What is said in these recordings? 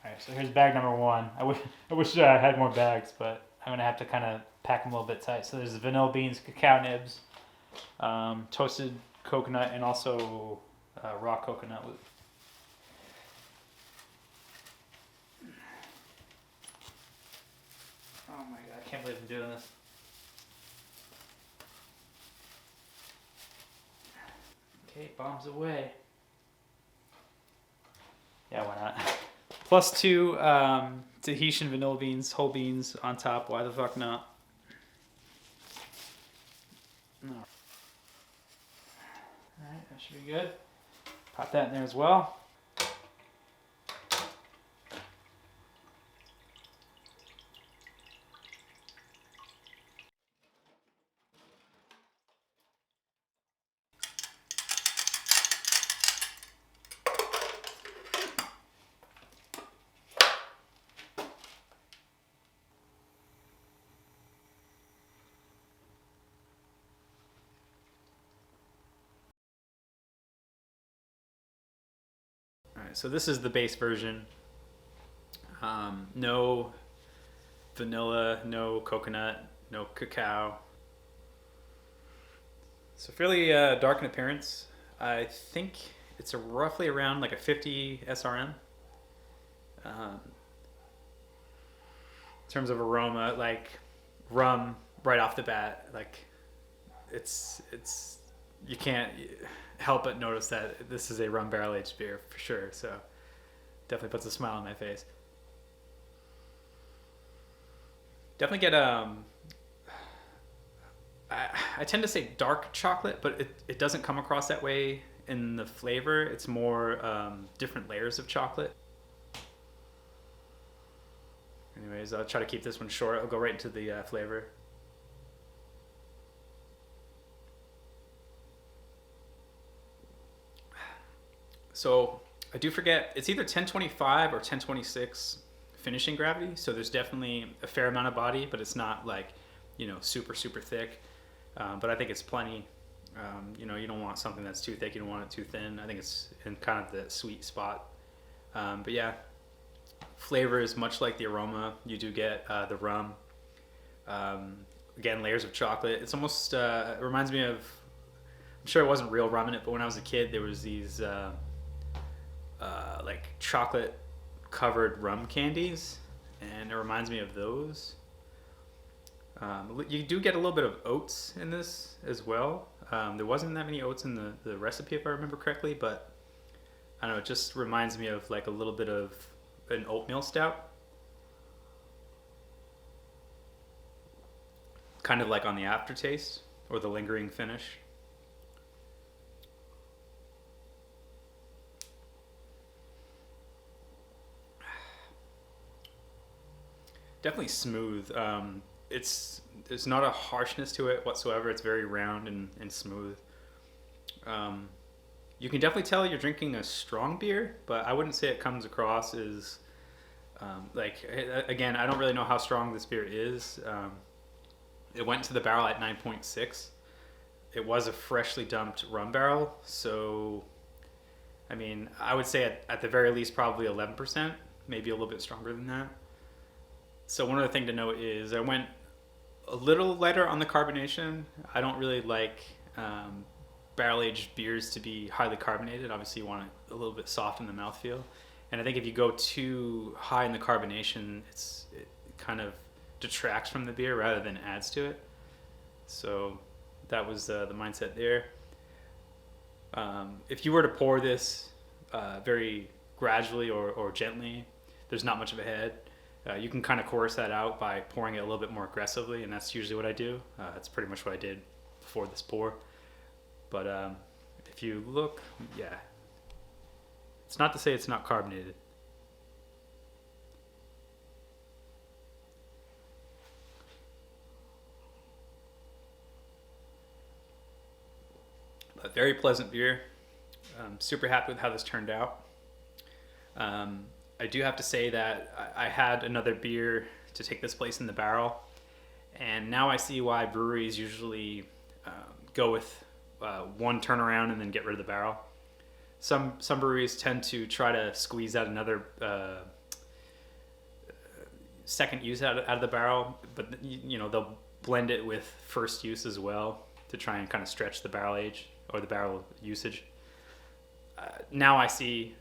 Alright, so here's bag number one. I wish I had more bags, but I'm gonna have to kind of pack them a little bit tight. So there's the vanilla beans, cacao nibs, toasted coconut, and also raw coconut. Oh my god, I can't believe I'm doing this. Okay, bombs away. Yeah, why not? Plus two Tahitian vanilla beans, whole beans on top. Why the fuck not? No. Alright, that should be good. Pop that in there as well. Alright, so this is the base version. No vanilla, no coconut, no cacao. So fairly dark in appearance. I think it's roughly around like a 50 SRM. In terms of aroma, like rum right off the bat, like it's you can't help but notice that this is a rum barrel aged beer for sure. So definitely puts a smile on my face. Definitely get I tend to say dark chocolate, but it doesn't come across that way in the flavor. It's more different layers of chocolate. Anyways, I'll try to keep this one short. I'll go right into the flavor. So I do forget, it's either 1025 or 1026 finishing gravity. So there's definitely a fair amount of body, but it's not like, super, super thick. But I think it's plenty. You don't want something that's too thick. You don't want it too thin. I think it's in kind of the sweet spot. But yeah, flavor is much like the aroma. You do get the rum. Again, layers of chocolate. It's almost it reminds me of. I'm sure it wasn't real rum in it, but when I was a kid, there was these like chocolate covered rum candies, and it reminds me of those. You do get a little bit of oats in this as well. There wasn't that many oats in the recipe if I remember correctly, but I don't know, it just reminds me of like a little bit of an oatmeal stout. Kind of like on the aftertaste or the lingering finish. Definitely smooth. There's not a harshness to it whatsoever. It's very round and smooth. You can definitely tell you're drinking a strong beer, but I wouldn't say it comes across as again, I don't really know how strong this beer is. It went to the barrel at 9.6. It was a freshly dumped rum barrel, so I mean, I would say at the very least probably 11%, maybe a little bit stronger than that. So one other thing to note is I went a little lighter on the carbonation. I don't really like barrel-aged beers to be highly carbonated. Obviously, you want it a little bit soft in the mouthfeel. And I think if you go too high in the carbonation, it kind of detracts from the beer rather than adds to it. So that was the mindset there. If you were to pour this very gradually or gently, there's not much of a head. You can kind of coerce that out by pouring it a little bit more aggressively, and that's usually what I do. That's pretty much what I did before this pour. But if you look, yeah, it's not to say it's not carbonated. But very pleasant beer. I'm super happy with how this turned out. I do have to say that I had another beer to take this place in the barrel, and now I see why breweries usually go with one turnaround and then get rid of the barrel. Some breweries tend to try to squeeze out another second use out of the barrel, but you know, they'll blend it with first use as well to try and kind of stretch the barrel age or the barrel usage. Now I see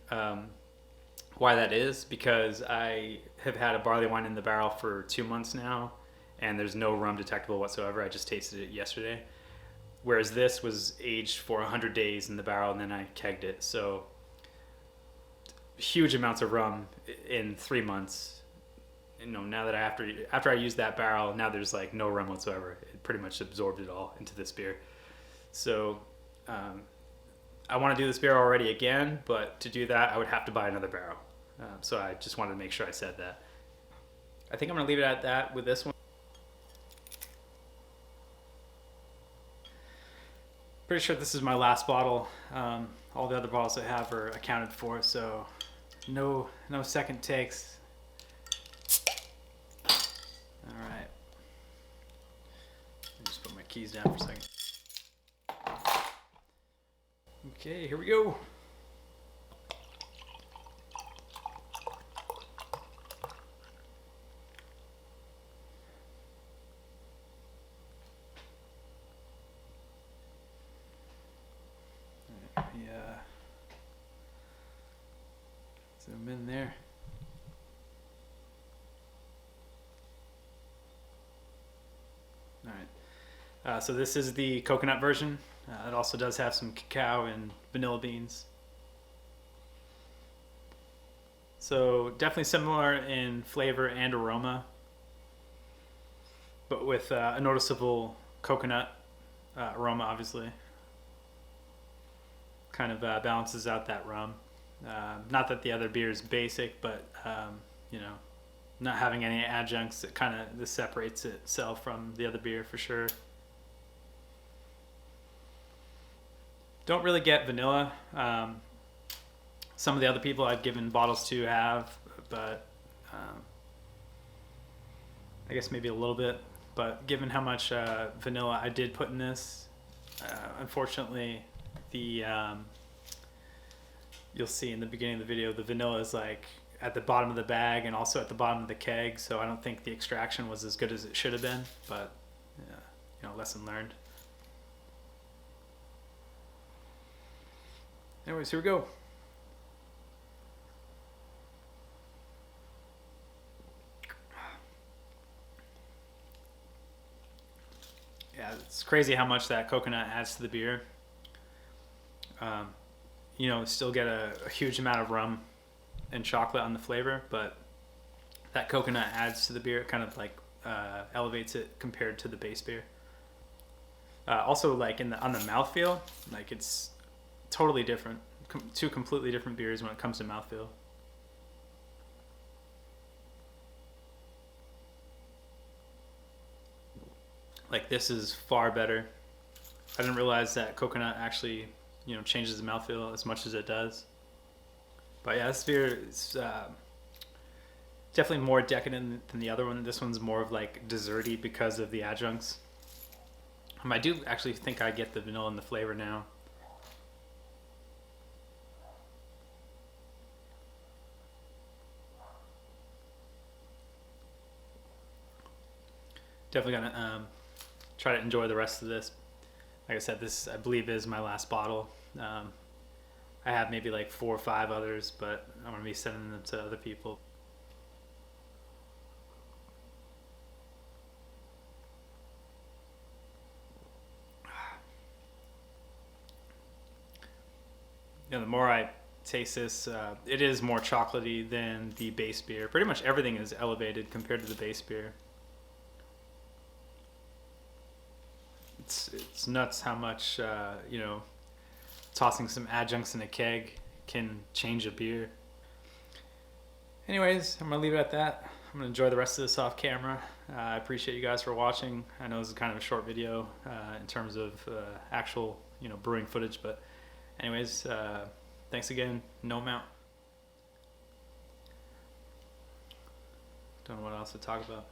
why that is, because I have had a barley wine in the barrel for 2 months now, and there's no rum detectable whatsoever. I just tasted it yesterday. Whereas this was aged for 100 days in the barrel, and then I kegged it. So huge amounts of rum in 3 months. You know, now that after I used that barrel, now there's like no rum whatsoever. It pretty much absorbed it all into this beer. So I want to do this beer already again, but to do that, I would have to buy another barrel. So I just wanted to make sure I said that. I think I'm going to leave it at that with this one. Pretty sure this is my last bottle. All the other bottles I have are accounted for, so no second takes. All right. Let me just put my keys down for a second. Okay, here we go. Yeah. Zoom in there. All right. So this is the coconut version. It also does have some cacao and vanilla beans. So definitely similar in flavor and aroma, but with a noticeable coconut aroma, obviously. Kind of balances out that rum. Not that the other beer is basic, but you know, not having any adjuncts, it kind of this separates itself from the other beer for sure. Don't really get vanilla. Some of the other people I've given bottles to have, but I guess maybe a little bit. But given how much vanilla I did put in this, unfortunately, the you'll see in the beginning of the video, the vanilla is like at the bottom of the bag and also at the bottom of the keg. So I don't think the extraction was as good as it should have been. But you know, lesson learned. Anyways, here we go. Yeah, it's crazy how much that coconut adds to the beer. You know, still get a huge amount of rum and chocolate on the flavor, but that coconut adds to the beer. It kind of like elevates it compared to the base beer. Also, like on the mouthfeel, like it's totally different. Two completely different beers when it comes to mouthfeel. Like this is far better. I didn't realize that coconut actually, you know, changes the mouthfeel as much as it does. But yeah, this beer is definitely more decadent than the other one. This one's more of like desserty because of the adjuncts. I do actually think I get the vanilla in the flavor now. Definitely gonna try to enjoy the rest of this. Like I said, this I believe is my last bottle. I have maybe like 4 or 5 others, but I'm gonna be sending them to other people. You know, the more I taste this, it is more chocolatey than the base beer. Pretty much everything is elevated compared to the base beer. It's nuts how much you know, tossing some adjuncts in a keg can change a beer. Anyways, I'm gonna leave it at that. I'm gonna enjoy the rest of this off camera. I appreciate you guys for watching. I know this is kind of a short video in terms of actual, you know, brewing footage, but anyways, thanks again. No amount. Don't know what else to talk about.